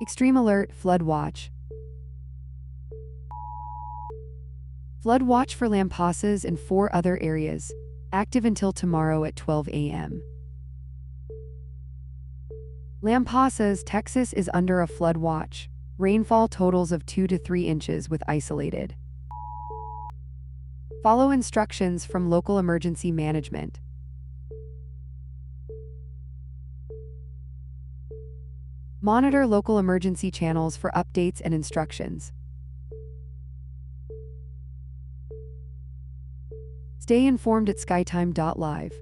Extreme alert, flood watch. Flood watch for Lampasas and 4 other areas, active until tomorrow at 12 a.m. Lampasas, Texas is under a flood watch. Rainfall totals of 2 to 3 inches with isolated. Follow instructions from local emergency management. Monitor local emergency channels for updates and instructions. Stay informed at skytime.live.